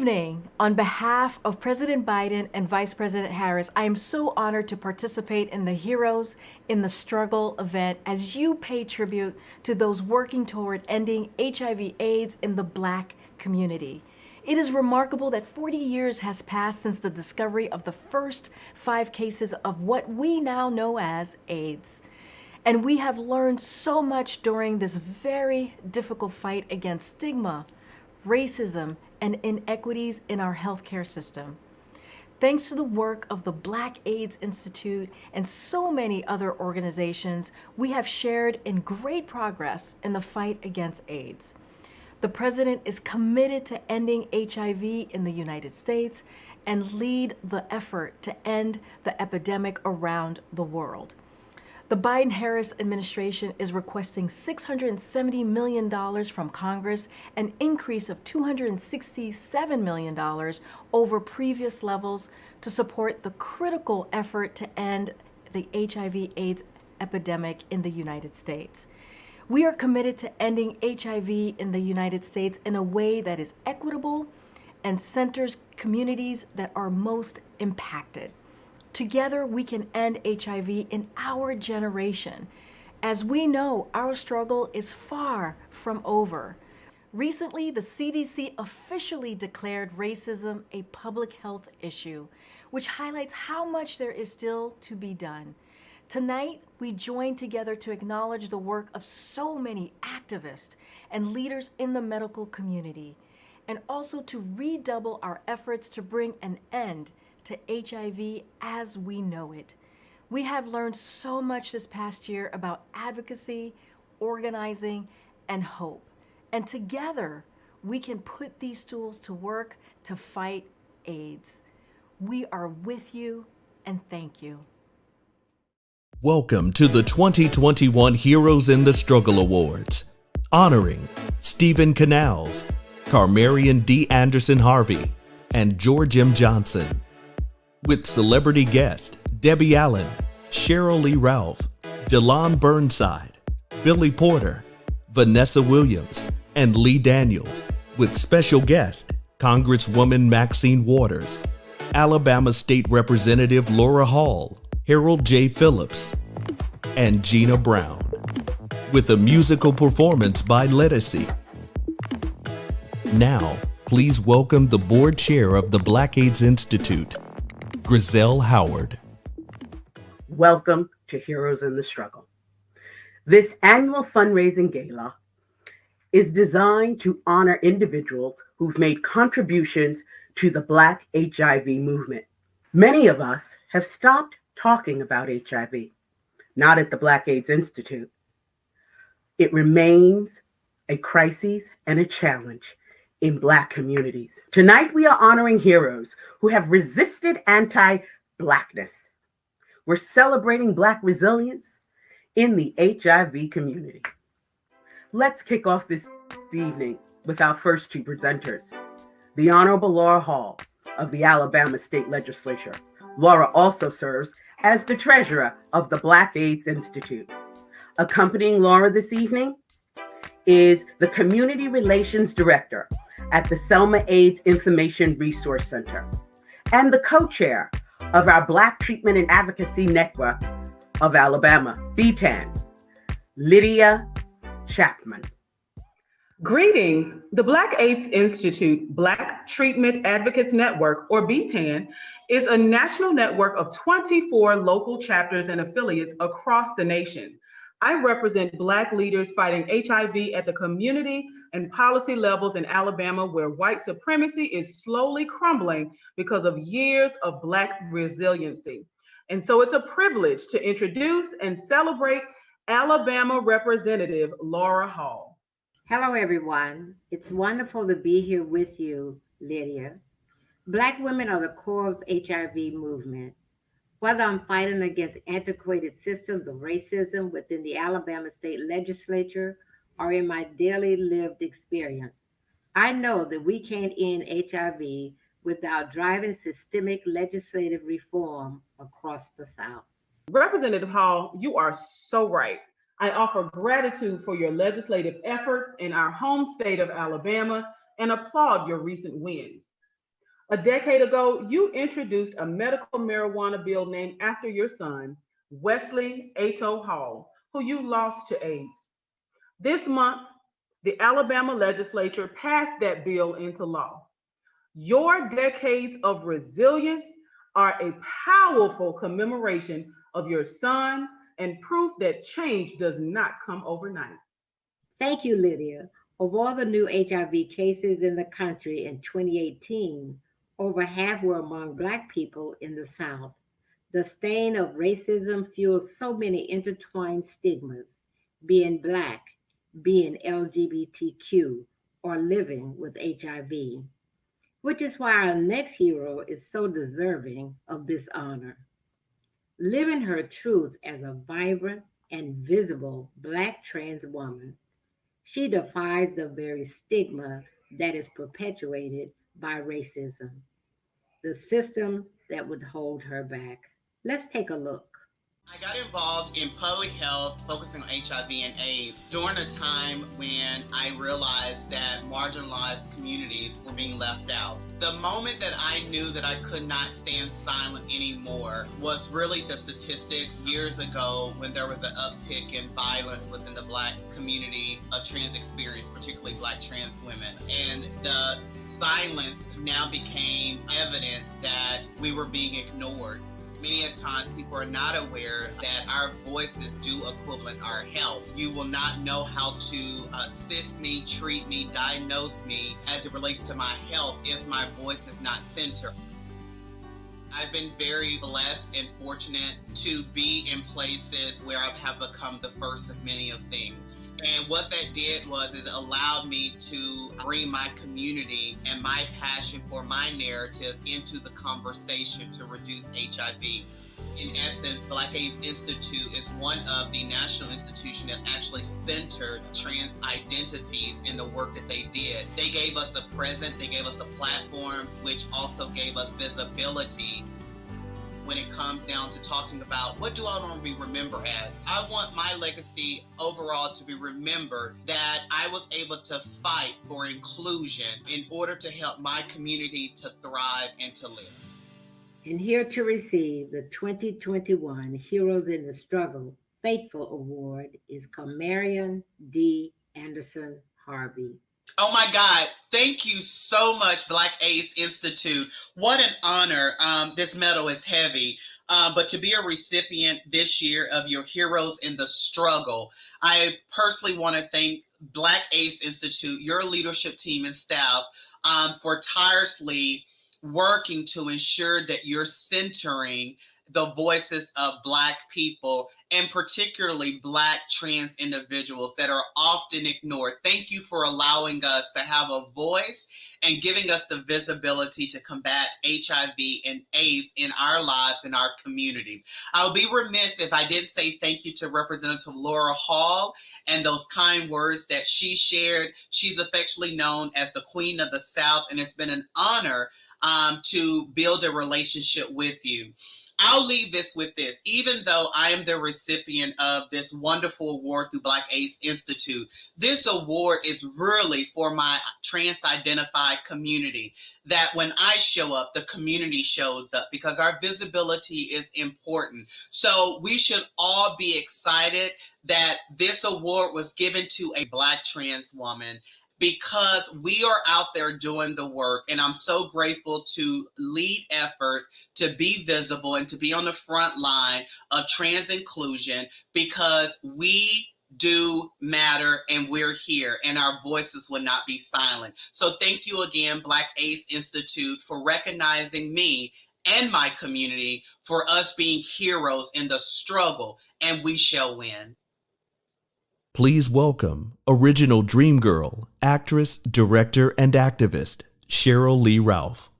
evening. On behalf of President Biden and Vice President Harris, I am so honored to participate in the Heroes in the Struggle event as you pay tribute to those working toward ending HIV/AIDS in the Black community. It is remarkable that 40 years has passed since the discovery of the first 5 cases of what we now know as AIDS. And we have learned so much during this very difficult fight against stigma, racism, and inequities in our healthcare system. Thanks to the work of the Black AIDS Institute and so many other organizations, we have shared in great progress in the fight against AIDS. The President is committed to ending HIV in the United States and lead the effort to end the epidemic around the world. The Biden-Harris administration is requesting $670 million from Congress, an increase of $267 million over previous levels to support the critical effort to end the HIV/AIDS epidemic in the United States. We are committed to ending HIV in the United States in a way that is equitable and centers communities that are most impacted. Together, we can end HIV in our generation. As we know, our struggle is far from over. Recently, the CDC officially declared racism a public health issue, which highlights how much there is still to be done. Tonight, we join together to acknowledge the work of so many activists and leaders in the medical community, and also to redouble our efforts to bring an end to HIV as we know it. We have learned so much this past year about advocacy, organizing, and hope. And together, we can put these tools to work to fight AIDS. We are with you, and thank you. Welcome to the 2021 Heroes in the Struggle Awards, honoring Steven Canals, Carmarion Anderson-Harvey, and George M. Johnson. With celebrity guests Debbie Allen, Cheryl Lee Ralph, Delon Burnside, Billy Porter, Vanessa Williams, and Lee Daniels, with special guest Congresswoman Maxine Waters, Alabama State Representative Laura Hall, Harold J. Phillips, and Gina Brown, with a musical performance by Lettucey. Now, please welcome the board chair of the Black AIDS Institute, Griselle Howard. Welcome to Heroes in the Struggle. This annual fundraising gala is designed to honor individuals who've made contributions to the Black HIV movement. Many of us have stopped talking about HIV, not at the Black AIDS Institute. It remains a crisis and a challenge in Black communities. Tonight, we are honoring heroes who have resisted anti-Blackness. We're celebrating Black resilience in the HIV community. Let's kick off this evening with our first 2 presenters. The Honorable Laura Hall of the Alabama State Legislature. Laura also serves as the treasurer of the Black AIDS Institute. Accompanying Laura this evening is the Community Relations Director at the Selma AIDS Information Resource Center and the co-chair of our Black Treatment and Advocacy Network of Alabama, BTAN, Lydia Chapman. Greetings. The Black AIDS Institute Black Treatment Advocates Network, or BTAN, is a national network of 24 local chapters and affiliates across the nation. I represent Black leaders fighting HIV at the community and policy levels in Alabama, where white supremacy is slowly crumbling because of years of Black resiliency. And so it's a privilege to introduce and celebrate Alabama Representative Laura Hall. Hello, everyone. It's wonderful to be here with you, Lydia. Black women are the core of the HIV movement. Whether I'm fighting against antiquated systems of racism within the Alabama State Legislature or in my daily lived experience, I know that we can't end HIV without driving systemic legislative reform across the South. Representative Hall, you are so right. I offer gratitude for your legislative efforts in our home state of Alabama and applaud your recent wins. A decade ago, you introduced a medical marijuana bill named after your son, Wesley Ato Hall, who you lost to AIDS. This month, the Alabama legislature passed that bill into law. Your decades of resilience are a powerful commemoration of your son and proof that change does not come overnight. Thank you, Lydia. Of all the new HIV cases in the country in 2018, over half were among Black people in the South. The stain of racism fuels so many intertwined stigmas: being Black, being LGBTQ, or living with HIV, which is why our next hero is so deserving of this honor. Living her truth as a vibrant and visible Black trans woman, she defies the very stigma that is perpetuated by racism, the system that would hold her back. Let's take a look. I got involved in public health, focusing on HIV and AIDS during a time when I realized that marginalized communities were being left out. The moment that I knew that I could not stand silent anymore was really the statistics years ago when there was an uptick in violence within the Black community of trans experience, particularly Black trans women. And the silence now became evident that we were being ignored. Many a times people are not aware that our voices do equivalent our health. You will not know how to assist me, treat me, diagnose me as it relates to my health if my voice is not centered. I've been very blessed and fortunate to be in places where I have become the first of many of things. And what that did was it allowed me to bring my community and my passion for my narrative into the conversation to reduce HIV. In essence, Black AIDS Institute is one of the national institutions that actually centered trans identities in the work that they did. They gave us a present, they gave us a platform, which also gave us visibility. When it comes down to talking about what do I want to be remembered as, I want my legacy overall to be remembered that I was able to fight for inclusion in order to help my community to thrive and to live. And here to receive the 2021 Heroes in the Struggle Faithful Award is Carmarion Anderson-Harvey. Oh my God, thank you so much, Black AIDS Institute. What an honor. This medal is heavy, but to be a recipient this year of your Heroes in the Struggle, I personally want to thank Black AIDS Institute, your leadership team and staff, for tirelessly working to ensure that you're centering the voices of Black people, and particularly Black trans individuals that are often ignored. Thank you for allowing us to have a voice and giving us the visibility to combat HIV and AIDS in our lives, in our community. I would be remiss if I didn't say thank you to Representative Laura Hall and those kind words that she shared. She's affectionately known as the Queen of the South, and it's been an honor to build a relationship with you. I'll leave this with this. Even though I am the recipient of this wonderful award through Black AIDS Institute, this award is really for my trans-identified community. That when I show up, the community shows up because our visibility is important. So we should all be excited that this award was given to a Black trans woman, because we are out there doing the work. And I'm so grateful to lead efforts to be visible and to be on the front line of trans inclusion, because we do matter and we're here and our voices will not be silent. So thank you again, Black AIDS Institute, for recognizing me and my community, for us being heroes in the struggle, and we shall win. Please welcome original Dream Girl, actress, director, and activist, SHERYL Ralph.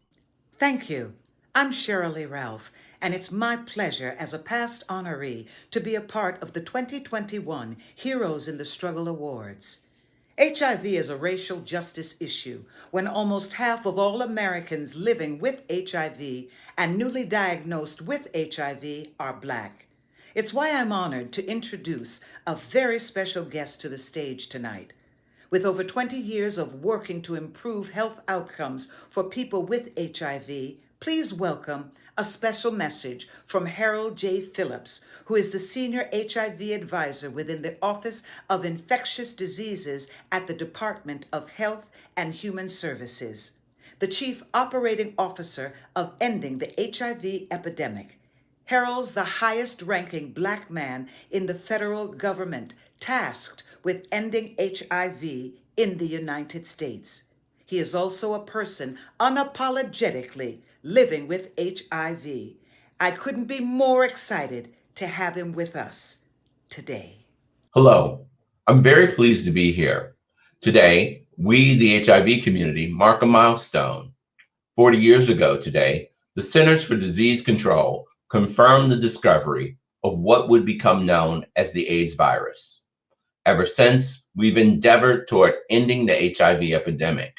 Thank you. I'm SHERYL Ralph, and it's my pleasure as a past honoree to be a part of the 2021 Heroes in the Struggle Awards. HIV is a racial justice issue when almost half of all Americans living with HIV and newly diagnosed with HIV are Black. It's why I'm honored to introduce a very special guest to the stage tonight. With over 20 years of working to improve health outcomes for people with HIV, please welcome a special message from Harold J. Phillips, who is the Senior HIV Advisor within the Office of Infectious Diseases at the Department of Health and Human Services, the Chief Operating Officer of Ending the HIV Epidemic. Harold's the highest-ranking Black man in the federal government tasked with ending HIV in the United States. He is also a person unapologetically living with HIV. I couldn't be more excited to have him with us today. Hello, I'm very pleased to be here. Today, we, the HIV community, mark a milestone. 40 years ago today, the Centers for Disease Control confirmed the discovery of what would become known as the AIDS virus. Ever since, we've endeavored toward ending the HIV epidemic.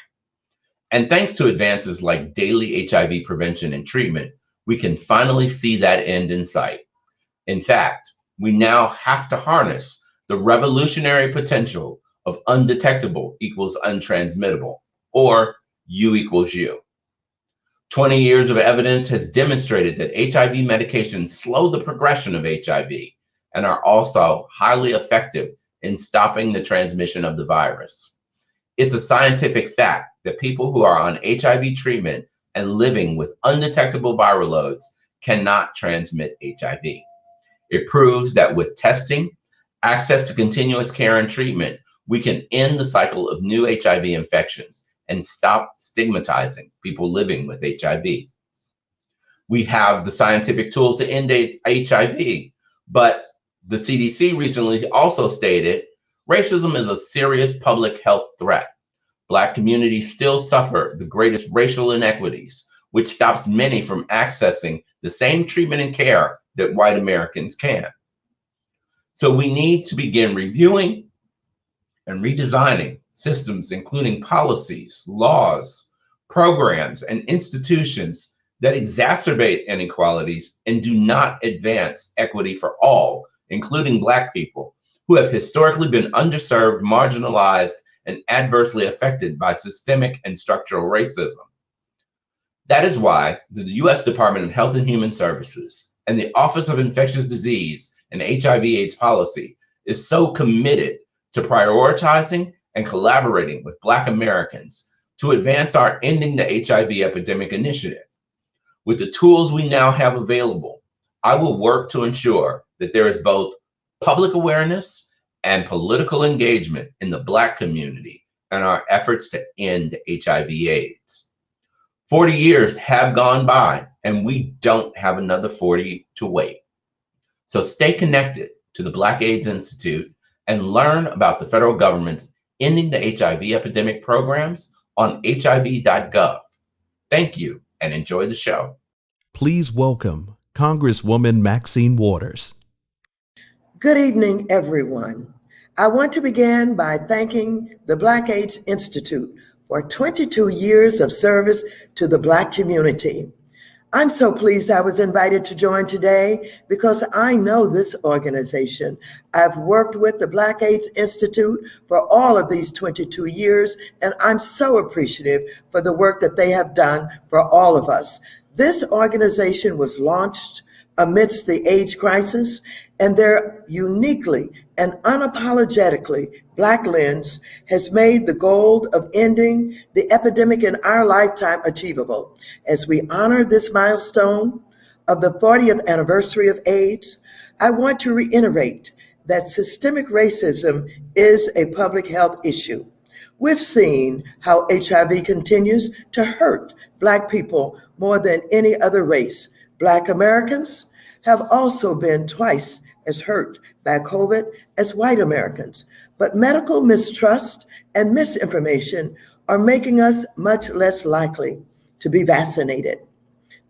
And thanks to advances like daily HIV prevention and treatment, we can finally see that end in sight. In fact, we now have to harness the revolutionary potential of undetectable equals untransmittable, or U equals U. 20 years of evidence has demonstrated that HIV medications slow the progression of HIV and are also highly effective in stopping the transmission of the virus. It's a scientific fact that people who are on HIV treatment and living with undetectable viral loads cannot transmit HIV. It proves that with testing, access to continuous care and treatment, we can end the cycle of new HIV infections and stop stigmatizing people living with HIV. We have the scientific tools to end HIV, but the CDC recently also stated racism is a serious public health threat. Black communities still suffer the greatest racial inequities, which stops many from accessing the same treatment and care that white Americans can. So we need to begin reviewing and redesigning systems, including policies, laws, programs, and institutions that exacerbate inequalities and do not advance equity for all, including Black people, who have historically been underserved, marginalized, and adversely affected by systemic and structural racism. That is why the U.S. Department of Health and Human Services and the Office of Infectious Disease and HIV/AIDS Policy is so committed to prioritizing and collaborating with Black Americans to advance our Ending the HIV Epidemic initiative. With the tools we now have available, I will work to ensure that there is both public awareness and political engagement in the Black community and our efforts to end HIV/AIDS. 40 years have gone by and we don't have another 40 to wait. So stay connected to the Black AIDS Institute and learn about the federal government's Ending the HIV Epidemic programs on hiv.gov. Thank you and enjoy the show. Please welcome Congresswoman Maxine Waters. Good evening, everyone. I want to begin by thanking the Black AIDS Institute for 22 years of service to the Black community. I'm so pleased I was invited to join today because I know this organization. I've worked with the Black AIDS Institute for all of these 22 years, and I'm so appreciative for the work that they have done for all of us. This organization was launched amidst the AIDS crisis, and their uniquely and unapologetically Black lens has made the goal of ending the epidemic in our lifetime achievable. As we honor this milestone of the 40th anniversary of AIDS, I want to reiterate that systemic racism is a public health issue. We've seen how HIV continues to hurt Black people more than any other race. Black Americans have also been twice as hurt by COVID as white Americans. But medical mistrust and misinformation are making us much less likely to be vaccinated.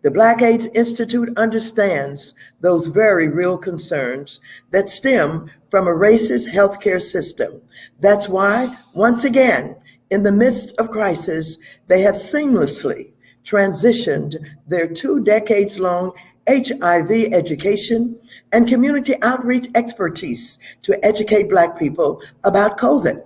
The Black AIDS Institute understands those very real concerns that stem from a racist healthcare system. That's why, once again, in the midst of crisis, they have seamlessly transitioned their 2 decades-long HIV education and community outreach expertise to educate Black people about COVID.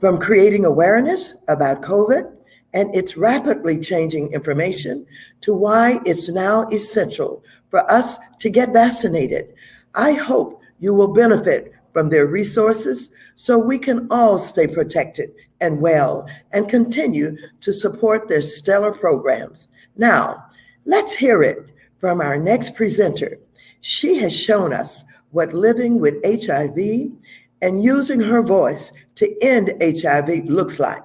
From creating awareness about COVID and its rapidly changing information to why it's now essential for us to get vaccinated, I hope you will benefit from their resources so we can all stay protected and well and continue to support their stellar programs. Now, let's hear it from our next presenter. She has shown us what living with HIV and using her voice to end HIV looks like.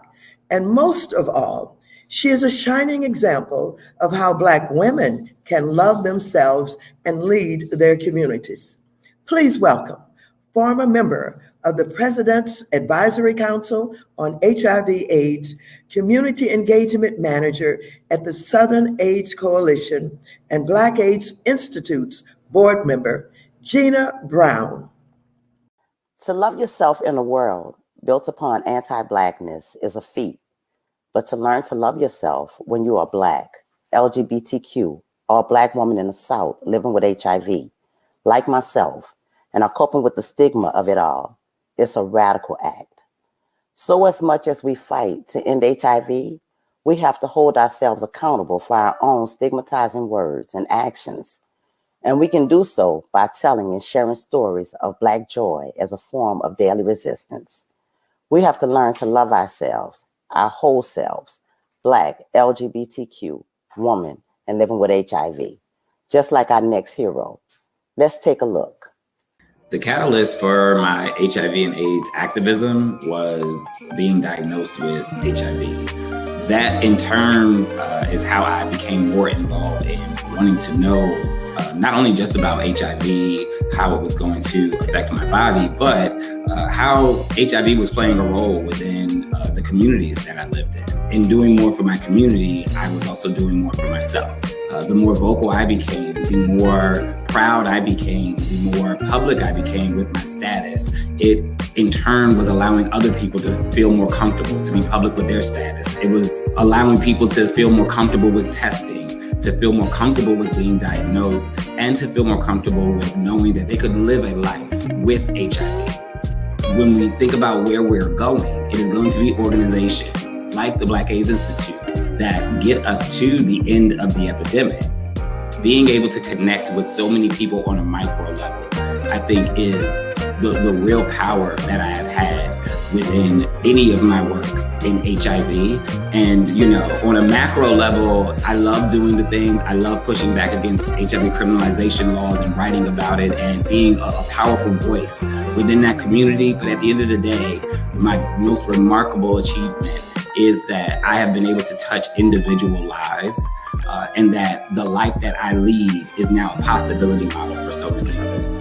And most of all, she is a shining example of how Black women can love themselves and lead their communities. Please welcome former member of the President's Advisory Council on HIV/AIDS, Community Engagement Manager at the Southern AIDS Coalition, and Black AIDS Institute's board member, GINA Brown. To love yourself in a world built upon anti-Blackness is a feat, but to learn to love yourself when you are Black, LGBTQ, or a Black woman in the South living with HIV, like myself, and are coping with the stigma of it all, it's a radical act. So as much as we fight to end HIV, we have to hold ourselves accountable for our own stigmatizing words and actions. And we can do so by telling and sharing stories of Black joy as a form of daily resistance. We have to learn to love ourselves, our whole selves, Black, LGBTQ, woman, and living with HIV, just like our next hero. Let's take a look. The catalyst for my HIV and AIDS activism was being diagnosed with HIV. That in turn is how I became more involved in wanting to know not only just about HIV, how it was going to affect my body, but how HIV was playing a role within the communities that I lived in. In doing more for my community, I was also doing more for myself. The more vocal I became, the more proud I became, the more public I became with my status. It in turn was allowing other people to feel more comfortable, to be public with their status. It was allowing people to feel more comfortable with testing, to feel more comfortable with being diagnosed, and to feel more comfortable with knowing that they could live a life with HIV. When we think about where we're going, it is going to be organizations like the Black AIDS Institute that get us to the end of the epidemic. Being able to connect with so many people on a micro level, I think is the real power that I have had within any of my work in HIV. And, you know, on a macro level, I love doing the things. I love pushing back against HIV criminalization laws and writing about it and being a powerful voice within that community. But at the end of the day, my most remarkable achievement is that I have been able to touch individual lives and that the life that I lead is now a possibility model for so many others.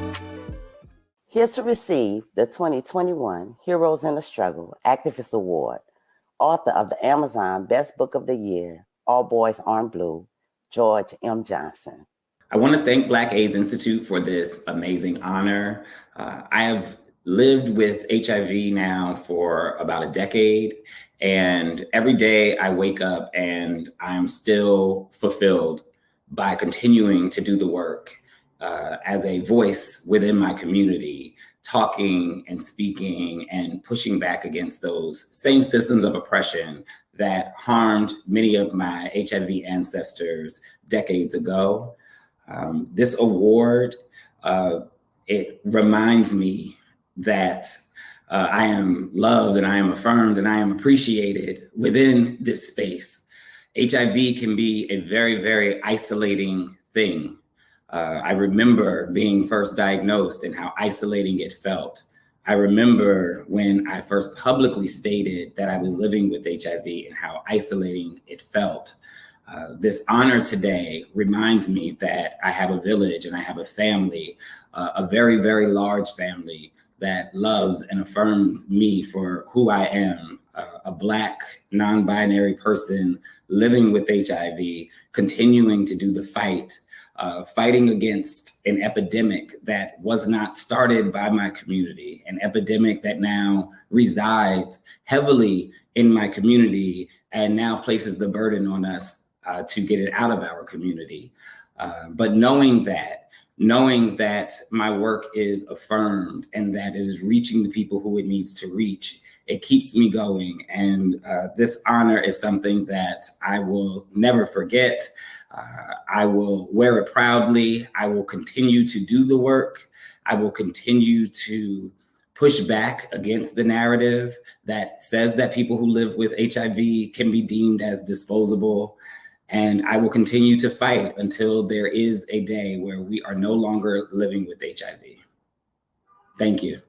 Here to receive the 2021 Heroes in the Struggle Activist Award, author of the Amazon Best Book of the Year, All Boys Aren't Blue, George M. Johnson. I want to thank Black AIDS Institute for this amazing honor. I have lived with HIV now for about a decade, and every day I wake up and I'm still fulfilled by continuing to do the work as a voice within my community, talking and speaking and pushing back against those same systems of oppression that harmed many of my HIV ancestors decades ago. This award, it reminds me that I am loved and I am affirmed and I am appreciated within this space. HIV can be a very, very isolating thing. I remember being first diagnosed and how isolating it felt. I remember when I first publicly stated that I was living with HIV and how isolating it felt. This honor today reminds me that I have a village and I have a family, a very, very large family that loves and affirms me for who I am, a Black, non-binary person living with HIV, continuing to do the fight, fighting against an epidemic that was not started by my community, an epidemic that now resides heavily in my community and now places the burden on us to get it out of our community. But knowing that knowing that my work is affirmed and that it is reaching the people who it needs to reach, it keeps me going. And this honor is something that I will never forget. I will wear it proudly. I will continue to do the work. I will continue to push back against the narrative that says that people who live with HIV can be deemed as disposable. And I will continue to fight until there is a day where we are no longer living with HIV. Thank you.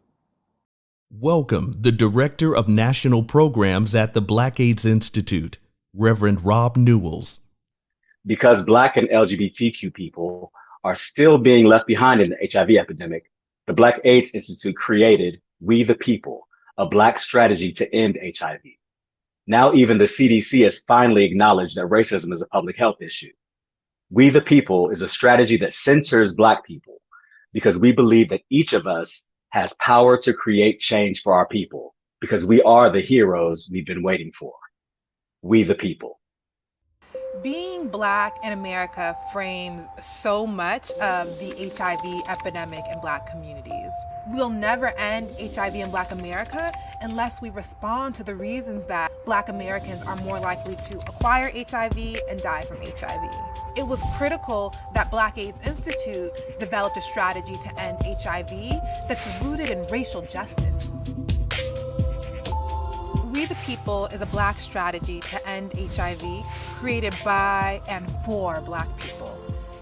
Welcome the Director of National Programs at the Black AIDS Institute, Reverend Rob Newells. Because Black and LGBTQ people are still being left behind in the HIV epidemic, the Black AIDS Institute created We the People, a Black strategy to end HIV. Now even the CDC has finally acknowledged that racism is a public health issue. We the People is a strategy that centers Black people because we believe that each of us has power to create change for our people because we are the heroes we've been waiting for. We the People. Being Black in America frames so much of the HIV epidemic in Black communities. We'll never end HIV in Black America unless we respond to the reasons that Black Americans are more likely to acquire HIV and die from HIV. It was critical that Black AIDS Institute developed a strategy to end HIV that's rooted in racial justice. We the People is a Black strategy to end HIV created by and for Black people.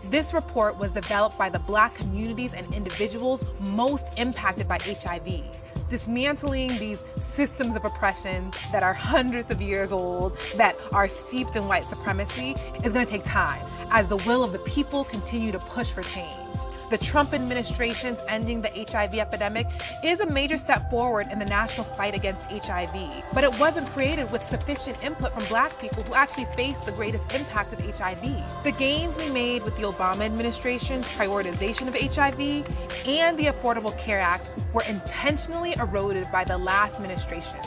This report was developed by the Black communities and individuals most impacted by HIV. Dismantling these systems of oppression that are hundreds of years old, that are steeped in white supremacy, is going to take time as the will of the people continue to push for change. The Trump administration's ending the HIV epidemic is a major step forward in the national fight against HIV, but it wasn't created with sufficient input from Black people who actually face the greatest impact of HIV. The gains we made with the Obama administration's prioritization of HIV and the Affordable Care Act were intentionally eroded by the last administration.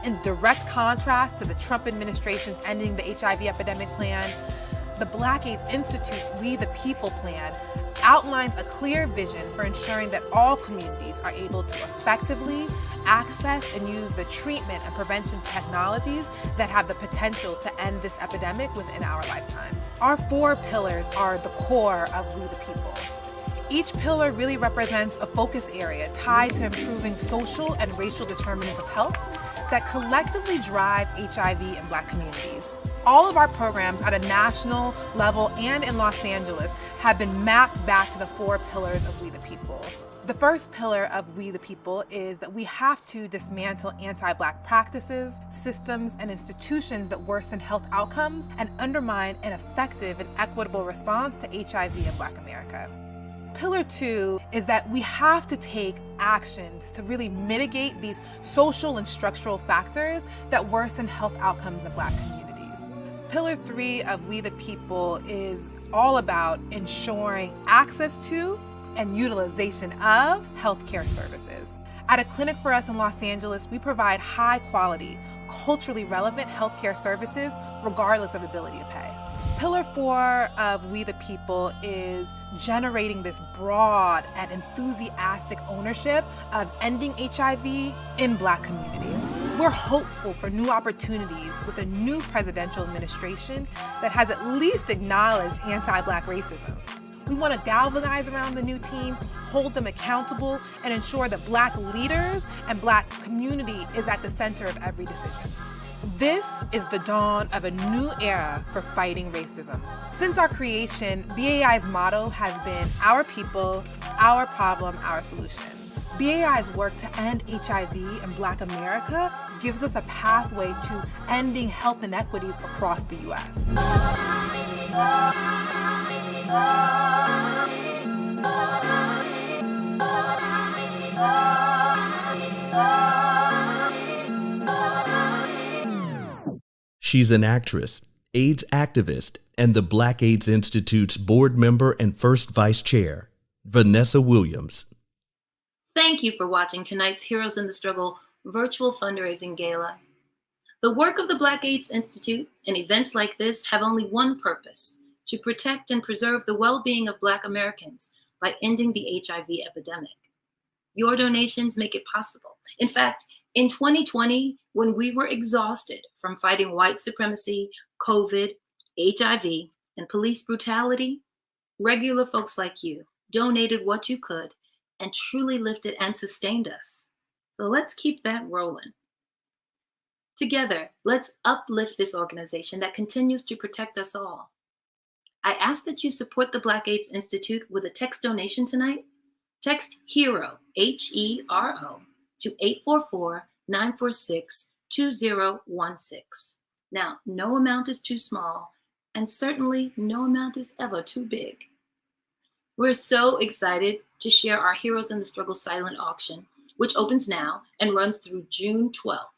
In direct contrast to the Trump administration's ending the HIV epidemic plan, the Black AIDS Institute's We the People plan outlines a clear vision for ensuring that all communities are able to effectively access and use the treatment and prevention technologies that have the potential to end this epidemic within our lifetimes. Our 4 pillars are the core of We the People. Each pillar really represents a focus area tied to improving social and racial determinants of health that collectively drive HIV in Black communities. All of our programs at a national level and in Los Angeles have been mapped back to the 4 pillars of We the People. The first pillar of We the People is that we have to dismantle anti-Black practices, systems, and institutions that worsen health outcomes and undermine an effective and equitable response to HIV in Black America. Pillar 2 is that we have to take actions to really mitigate these social and structural factors that worsen health outcomes in Black communities. Pillar 3 of We the People is all about ensuring access to and utilization of healthcare services. At a clinic for us in Los Angeles, we provide high quality, culturally relevant healthcare services regardless of ability to pay. Pillar 4 of We the People is generating this broad and enthusiastic ownership of ending HIV in Black communities. We're hopeful for new opportunities with a new presidential administration that has at least acknowledged anti-Black racism. We want to galvanize around the new team, hold them accountable, and ensure that Black leaders and Black community is at the center of every decision. This is the dawn of a new era for fighting racism. Since our creation, BAI's motto has been our people, our problem, our solution. BAI's work to end HIV in Black America gives us a pathway to ending health inequities across the U.S. She's an actress, AIDS activist, and the Black AIDS Institute's board member and first vice chair, VANESSA Williams. Thank you for watching tonight's Heroes in the Struggle virtual fundraising gala. The work of the Black AIDS Institute and events like this have only one purpose: to protect and preserve the well-being of Black Americans by ending the HIV epidemic. Your donations make it possible. In fact, in 2020, when we were exhausted from fighting white supremacy, COVID, HIV, and police brutality, regular folks like you donated what you could and truly lifted and sustained us. So let's keep that rolling. Together, let's uplift this organization that continues to protect us all. I ask that you support the Black AIDS Institute with a text donation tonight. Text HERO, HERO, to 844-946-2016. Now, no amount is too small, and certainly no amount is ever too big. We're so excited to share our Heroes in the Struggle silent auction, which opens now and runs through June 12th.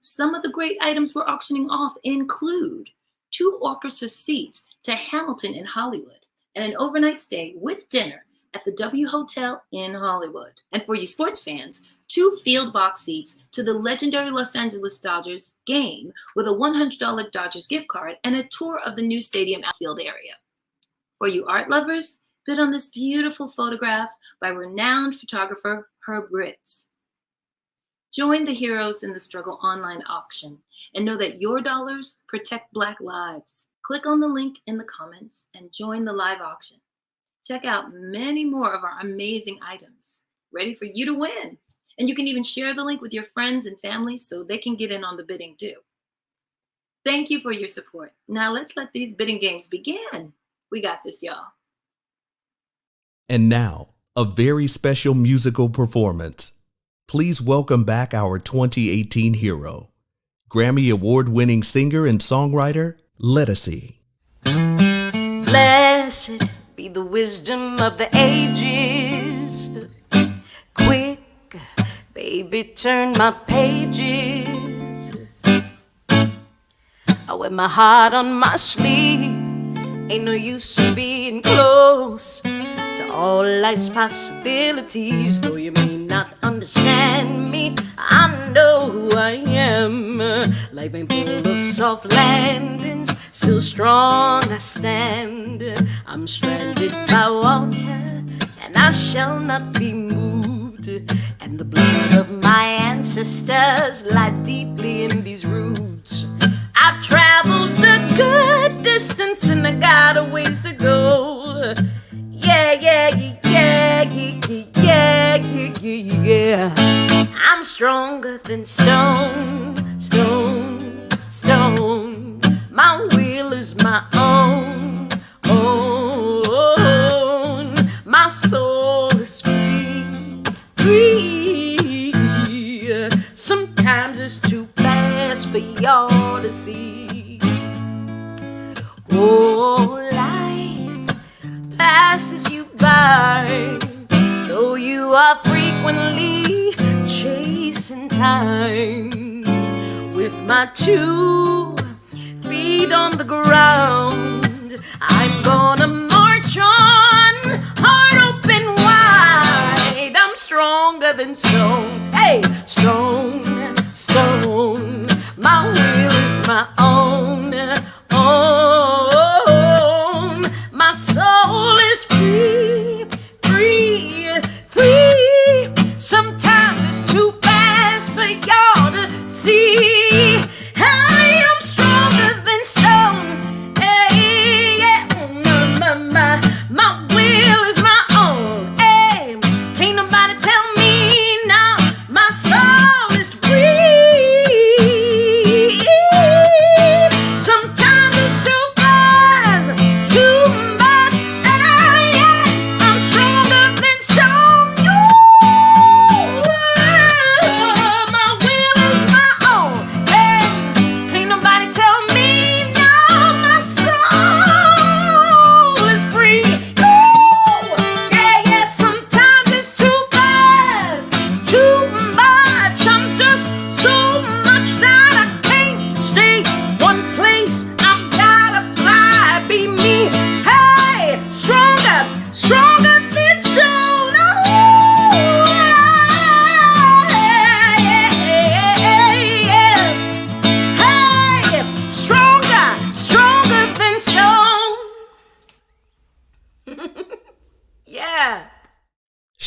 Some of the great items we're auctioning off include 2 orchestra seats to Hamilton in Hollywood and an overnight stay with dinner at the W Hotel in Hollywood. And for you sports fans, 2 field box seats to the legendary Los Angeles Dodgers game with a $100 Dodgers gift card and a tour of the new stadium outfield area. For you art lovers, bid on this beautiful photograph by renowned photographer Herb Ritz. Join the Heroes in the Struggle online auction and know that your dollars protect Black lives. Click on the link in the comments and join the live auction. Check out many more of our amazing items ready for you to win. And you can even share the link with your friends and family so they can get in on the bidding too. Thank you for your support. Now let's let these bidding games begin. We got this, y'all. And now, a very special musical performance. Please welcome back our 2018 hero, Grammy Award-winning singer and songwriter, Lettucey. Blessed be the wisdom of the ages. Quick, baby, turn my pages. I wear my heart on my sleeve. Ain't no use in being close to all life's possibilities. Though you may not understand me, I know who I am. Life ain't full of soft landings, still strong I stand. I'm stranded by water, and I shall not be moved. And the blood of my ancestors lie deeply in these roots. I've traveled a good distance, and I got a ways to go. Yeah. I'm stronger than stone. My will is my own. My soul is free. Sometimes it's too fast for y'all to see. Oh, life passes you by, though you are frequently chasing time. With my 2 feet on the ground, I'm gonna march on, heart open wide. I'm stronger than stone, hey, stone. My will is my own. My soul is free. Sometimes it's too fast for y'all to see. I am stronger than stone. Hey, yeah. My will is my own. Hey, can't nobody tell me now. My soul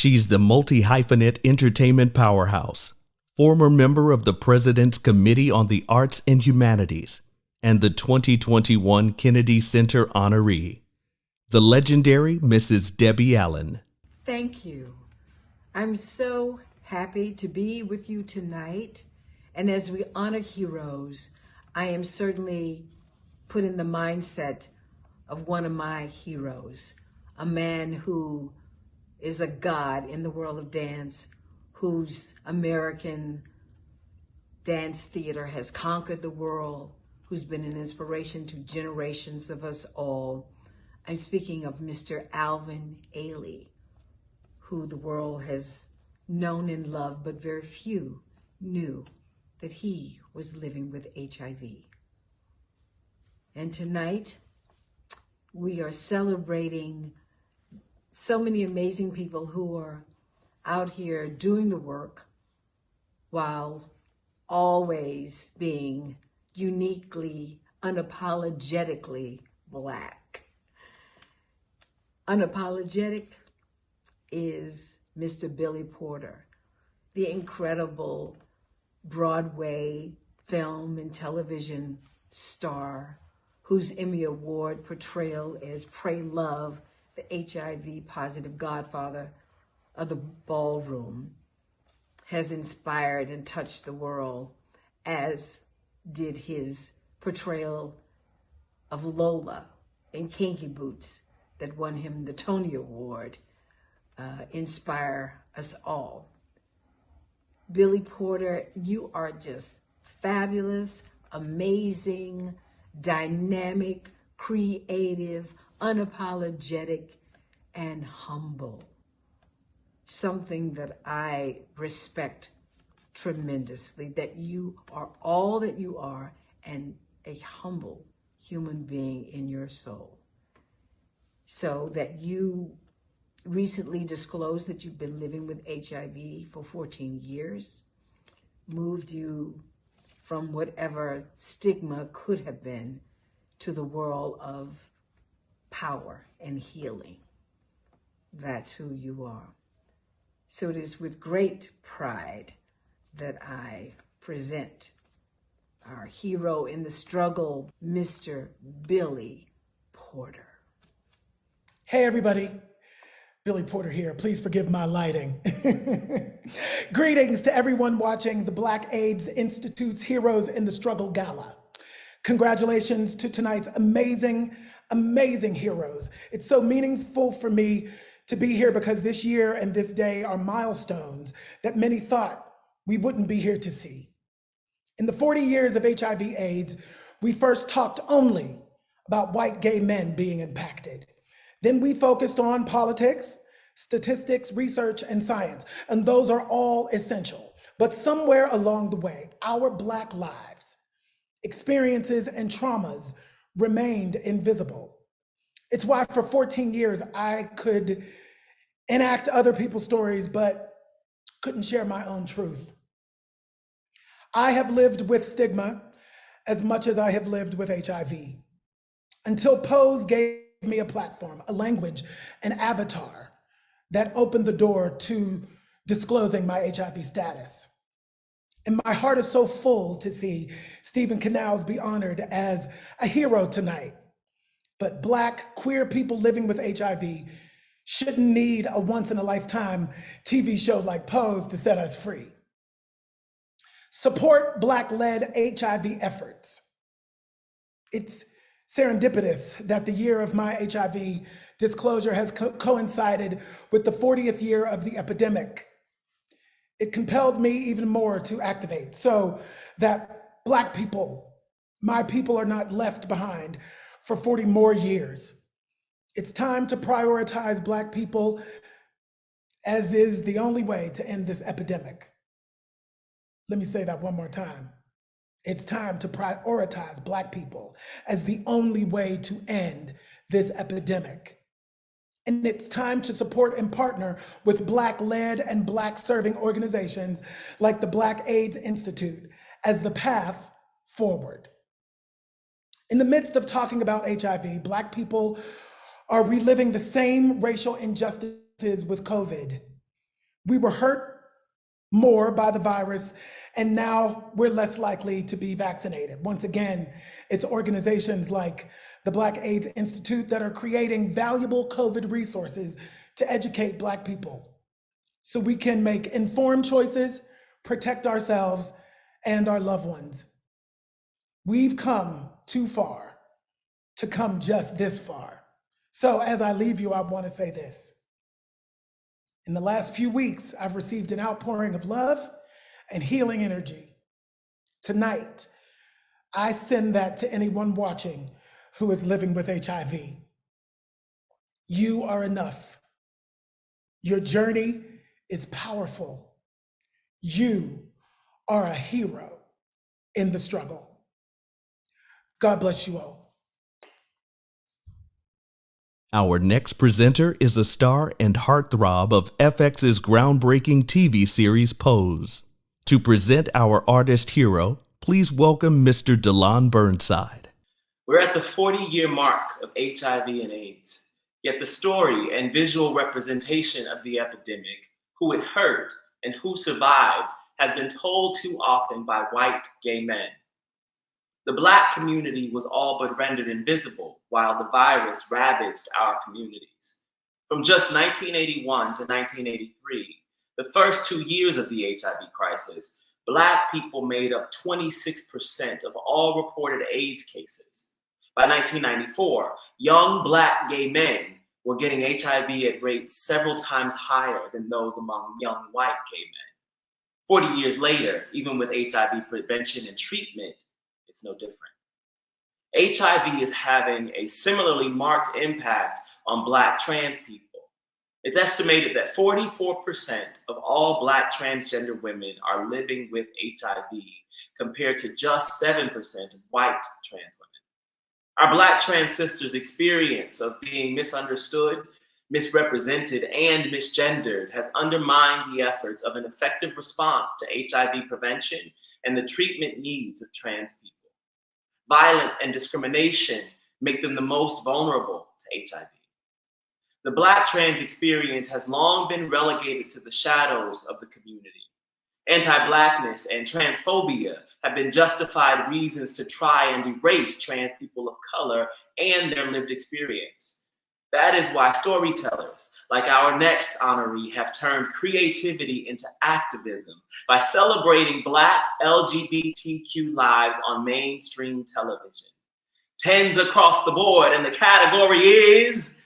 She's the multi-hyphenate entertainment powerhouse, former member of the President's Committee on the Arts and Humanities, and the 2021 Kennedy Center honoree, the legendary Mrs. Debbie Allen. Thank you. I'm so happy to be with you tonight. And as we honor heroes, I am certainly put in the mindset of one of my heroes, a man who is a god in the world of dance, whose American dance theater has conquered the world, who's been an inspiration to generations of us all. I'm speaking of Mr. Alvin Ailey, who the world has known and loved, but very few knew that he was living with HIV. And tonight, we are celebrating so many amazing people who are out here doing the work while always being uniquely, unapologetically Black. Unapologetic is Mr. Billy Porter, the incredible Broadway film and television star whose Emmy Award portrayal as Pray Love, the HIV positive godfather of the ballroom, has inspired and touched the world, as did his portrayal of Lola in Kinky Boots that won him the Tony Award, inspire us all. Billy Porter, you are just fabulous, amazing, dynamic, creative, unapologetic, and humble. Something that I respect tremendously, that you are all that you are and a humble human being in your soul. So that you recently disclosed that you've been living with HIV for 14 years, moved you from whatever stigma could have been to the world of power and healing. That's who you are. So it is with great pride that I present our hero in the struggle, Mr. Billy Porter. Hey everybody, Billy Porter here. Please forgive my lighting. Greetings to everyone watching the Black AIDS Institute's Heroes in the Struggle Gala. Congratulations to tonight's amazing, amazing heroes. It's so meaningful for me to be here because this year and this day are milestones that many thought we wouldn't be here to see. In the 40 years of HIV/AIDS, we first talked only about white gay men being impacted. Then we focused on politics, statistics, research, and science, and those are all essential. But somewhere along the way, our Black lives, experiences, and traumas remained invisible. It's why for 14 years, I could enact other people's stories, but couldn't share my own truth. I have lived with stigma as much as I have lived with HIV, until Pose gave me a platform, a language, an avatar that opened the door to disclosing my HIV status. And my heart is so full to see Steven Canals be honored as a hero tonight. But Black queer people living with HIV shouldn't need a once-in-a-lifetime TV show like Pose to set us free. Support Black-led HIV efforts. It's serendipitous that the year of my HIV disclosure has coincided with the 40th year of the epidemic. It compelled me even more to activate so that Black people, my people, are not left behind for 40 more years. It's time to prioritize Black people, as is the only way to end this epidemic. Let me say that one more time. It's time to prioritize Black people as the only way to end this epidemic. And it's time to support and partner with Black-led and Black-serving organizations like the Black AIDS Institute as the path forward. In the midst of talking about HIV, Black people are reliving the same racial injustices with COVID. We were hurt more by the virus, and now we're less likely to be vaccinated. Once again, it's organizations like the Black AIDS Institute that are creating valuable COVID resources to educate Black people so we can make informed choices, protect ourselves and our loved ones. We've come too far to come just this far. So as I leave you, I want to say this. In the last few weeks, I've received an outpouring of love and healing energy. Tonight, I send that to anyone watching who is living with HIV. You are enough. Your journey is powerful. You are a hero in the struggle. God bless you all. Our next presenter is a star and heartthrob of FX's groundbreaking TV series Pose. To present our artist hero, please welcome Mr. DeLon Burnside. We're at the 40-year mark of HIV and AIDS, yet the story and visual representation of the epidemic, who it hurt and who survived, has been told too often by white gay men. The Black community was all but rendered invisible while the virus ravaged our communities. From just 1981 to 1983, the first 2 years of the HIV crisis, Black people made up 26% of all reported AIDS cases. By 1994, young Black gay men were getting HIV at rates several times higher than those among young white gay men. 40 years later, even with HIV prevention and treatment, it's no different. HIV is having a similarly marked impact on Black trans people. It's estimated that 44% of all Black transgender women are living with HIV, compared to just 7% of white trans women. Our Black trans sisters' experience of being misunderstood, misrepresented, and misgendered has undermined the efforts of an effective response to HIV prevention and the treatment needs of trans people. Violence and discrimination make them the most vulnerable to HIV. The Black trans experience has long been relegated to the shadows of the community. Anti-Blackness and transphobia have been justified reasons to try and erase trans people of color and their lived experience. That is why storytellers, like our next honoree, have turned creativity into activism by celebrating Black LGBTQ lives on mainstream television. 10s across the board, and the category is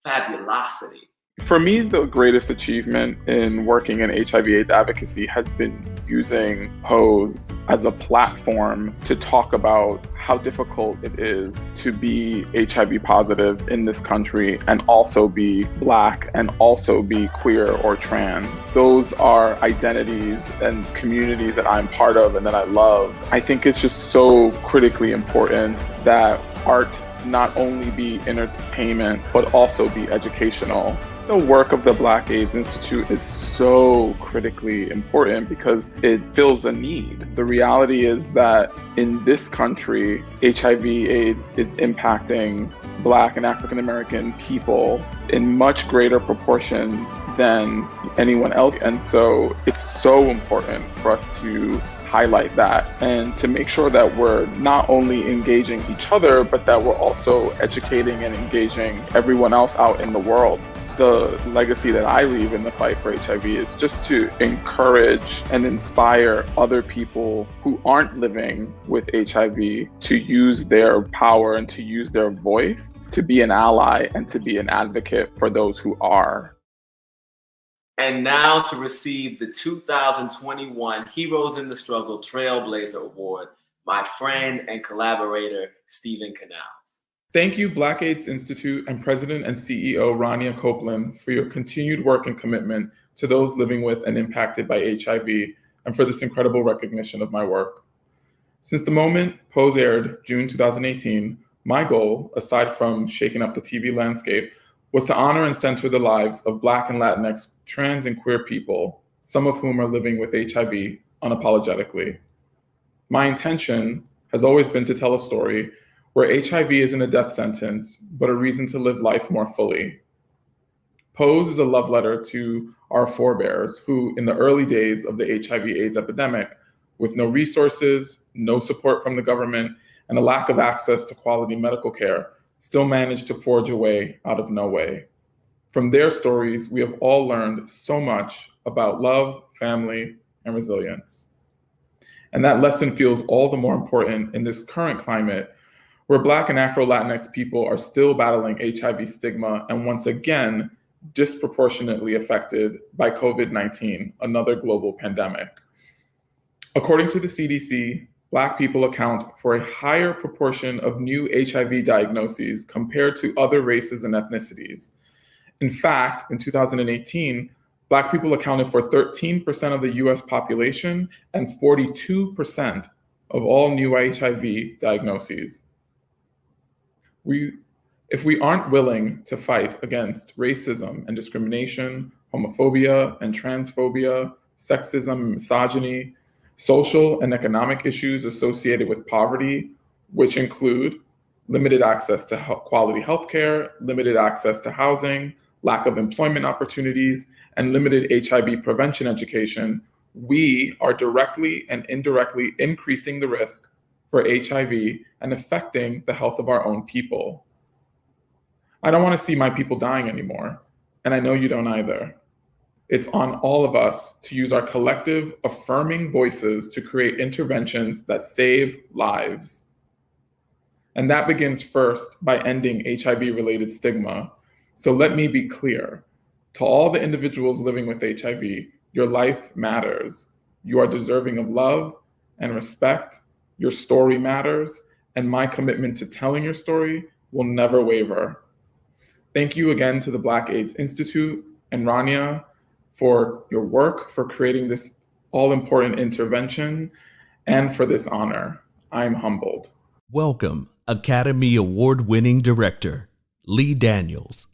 fabulosity. For me, the greatest achievement in working in HIV/AIDS advocacy has been using Pose as a platform to talk about how difficult it is to be HIV positive in this country and also be Black and also be queer or trans. Those are identities and communities that I'm part of and that I love. I think it's just so critically important that art not only be entertainment, but also be educational. The work of the Black AIDS Institute is so critically important because it fills a need. The reality is that in this country, HIV/AIDS is impacting Black and African American people in much greater proportion than anyone else. And so it's so important for us to highlight that and to make sure that we're not only engaging each other, but that we're also educating and engaging everyone else out in the world. The legacy that I leave in the fight for HIV is just to encourage and inspire other people who aren't living with HIV to use their power and to use their voice to be an ally and to be an advocate for those who are. And now to receive the 2021 Heroes in the Struggle Trailblazer Award, my friend and collaborator, Steven Canals. Thank you, Black AIDS Institute and President and CEO Rania Copeland, for your continued work and commitment to those living with and impacted by HIV, and for this incredible recognition of my work. Since the moment Pose aired, June 2018, my goal, aside from shaking up the TV landscape, was to honor and center the lives of Black and Latinx trans and queer people, some of whom are living with HIV unapologetically. My intention has always been to tell a story where HIV isn't a death sentence, but a reason to live life more fully. Pose is a love letter to our forebears who, in the early days of the HIV/AIDS epidemic, with no resources, no support from the government, and a lack of access to quality medical care, still managed to forge a way out of no way. From their stories, we have all learned so much about love, family, and resilience. And that lesson feels all the more important in this current climate where Black and Afro-Latinx people are still battling HIV stigma and once again, disproportionately affected by COVID-19, another global pandemic. According to the CDC, Black people account for a higher proportion of new HIV diagnoses compared to other races and ethnicities. In fact, in 2018, Black people accounted for 13% of the US population and 42% of all new HIV diagnoses. If we aren't willing to fight against racism and discrimination, homophobia and transphobia, sexism and misogyny, social and economic issues associated with poverty, which include limited access to quality healthcare, limited access to housing, lack of employment opportunities, and limited HIV prevention education, we are directly and indirectly increasing the risk for HIV and affecting the health of our own people. I don't want to see my people dying anymore, and I know you don't either. It's on all of us to use our collective affirming voices to create interventions that save lives. And that begins first by ending HIV-related stigma. So let me be clear. To all the individuals living with HIV, your life matters. You are deserving of love and respect. Your story matters, and my commitment to telling your story will never waver. Thank you again to the Black AIDS Institute and Rania for your work, for creating this all-important intervention, and for this honor. I'm humbled. Welcome, Academy Award-winning director, Lee Daniels.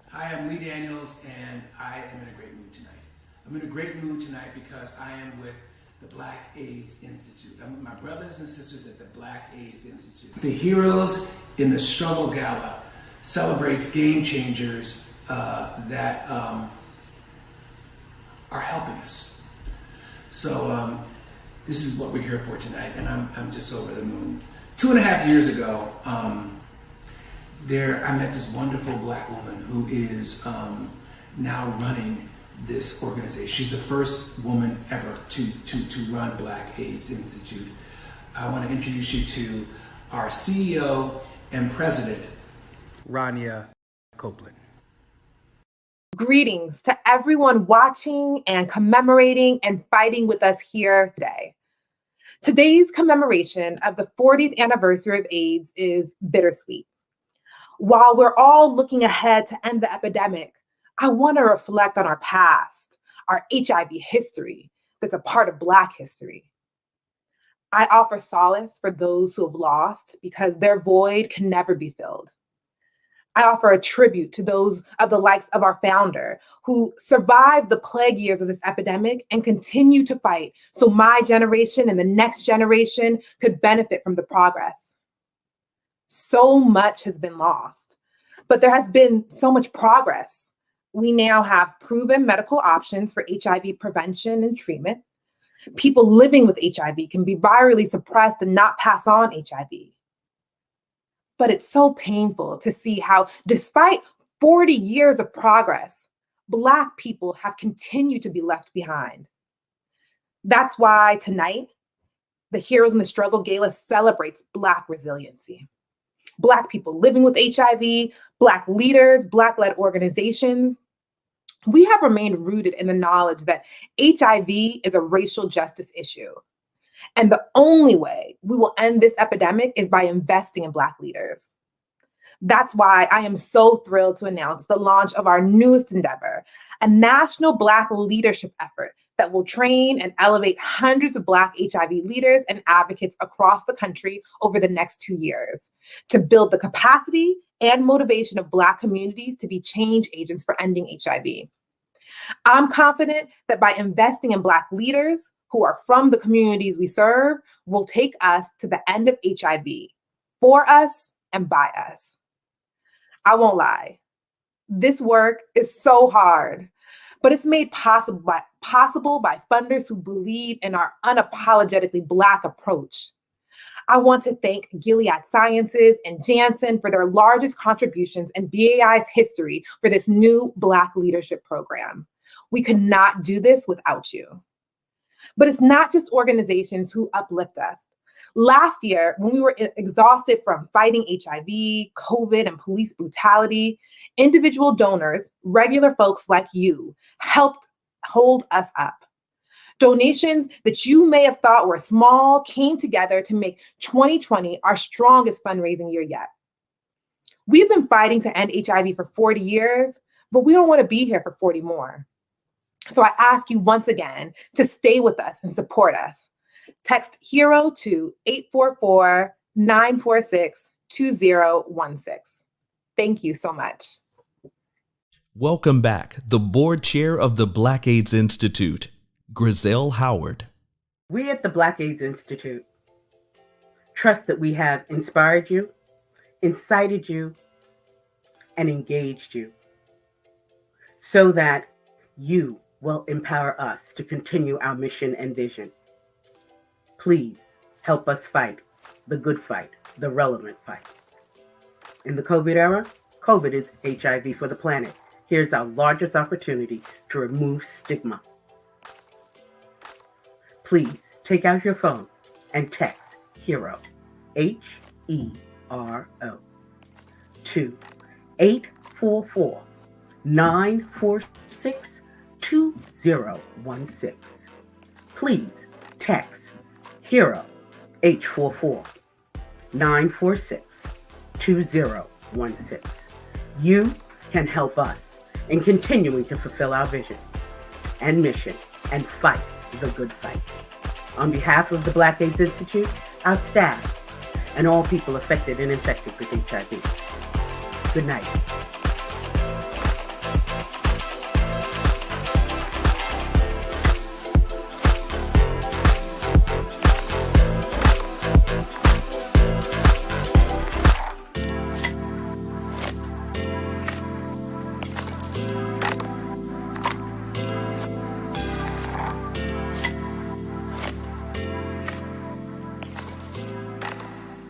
Hi, I'm Lee Daniels, and I am in a great mood tonight. I'm in a great mood tonight because I am with the Black AIDS Institute. I'm with my brothers and sisters at the Black AIDS Institute. The Heroes in the Struggle Gala celebrates game changers that are helping us. So this is what we're here for tonight, and I'm just over the moon. 2.5 years ago, I met this wonderful Black woman who is now running this organization. She's the first woman ever to run Black AIDS Institute. I want to introduce you to our CEO and president, Rania Copeland. Greetings to everyone watching and commemorating and fighting with us here today. Today's commemoration of the 40th anniversary of AIDS is bittersweet. While we're all looking ahead to end the epidemic, I want to reflect on our past, our HIV history that's a part of Black history. I offer solace for those who have lost because their void can never be filled. I offer a tribute to those of the likes of our founder who survived the plague years of this epidemic and continue to fight so my generation and the next generation could benefit from the progress. So much has been lost, but there has been so much progress. We now have proven medical options for HIV prevention and treatment. People living with HIV can be virally suppressed and not pass on HIV. But it's so painful to see how, despite 40 years of progress, Black people have continued to be left behind. That's why tonight, the Heroes in the Struggle Gala celebrates Black resiliency. Black people living with HIV, Black leaders, Black-led organizations. We have remained rooted in the knowledge that HIV is a racial justice issue. And the only way we will end this epidemic is by investing in Black leaders. That's why I am so thrilled to announce the launch of our newest endeavor, a national Black leadership effort that will train and elevate hundreds of Black HIV leaders and advocates across the country over the next 2 years to build the capacity and motivation of Black communities to be change agents for ending HIV. I'm confident that by investing in Black leaders who are from the communities we serve, will take us to the end of HIV, for us and by us. I won't lie. This work is so hard, but it's made possible by funders who believe in our unapologetically Black approach. I want to thank Gilead Sciences and Janssen for their largest contributions in BAI's history for this new Black leadership program. We could not do this without you. But it's not just organizations who uplift us. Last year, when we were exhausted from fighting HIV, COVID, and police brutality, individual donors, regular folks like you, helped hold us up. Donations that you may have thought were small came together to make 2020 our strongest fundraising year yet. We've been fighting to end HIV for 40 years, but we don't want to be here for 40 more. So I ask you once again to stay with us and support us. Text HERO to 844-946-2016. Thank you so much. Welcome back, the board chair of the Black AIDS Institute, Griselle Howard. We at the Black AIDS Institute trust that we have inspired you, incited you, and engaged you so that you will empower us to continue our mission and vision. Please help us fight the good fight, the relevant fight. In the COVID era, COVID is HIV for the planet. Here's our largest opportunity to remove stigma. Please take out your phone and text HERO, HERO, to 844-946-2016. Please text HERO, H44-946-2016. You can help us in continuing to fulfill our vision and mission and fight the good fight. On behalf of the Black AIDS Institute, our staff, and all people affected and infected with HIV. Good night.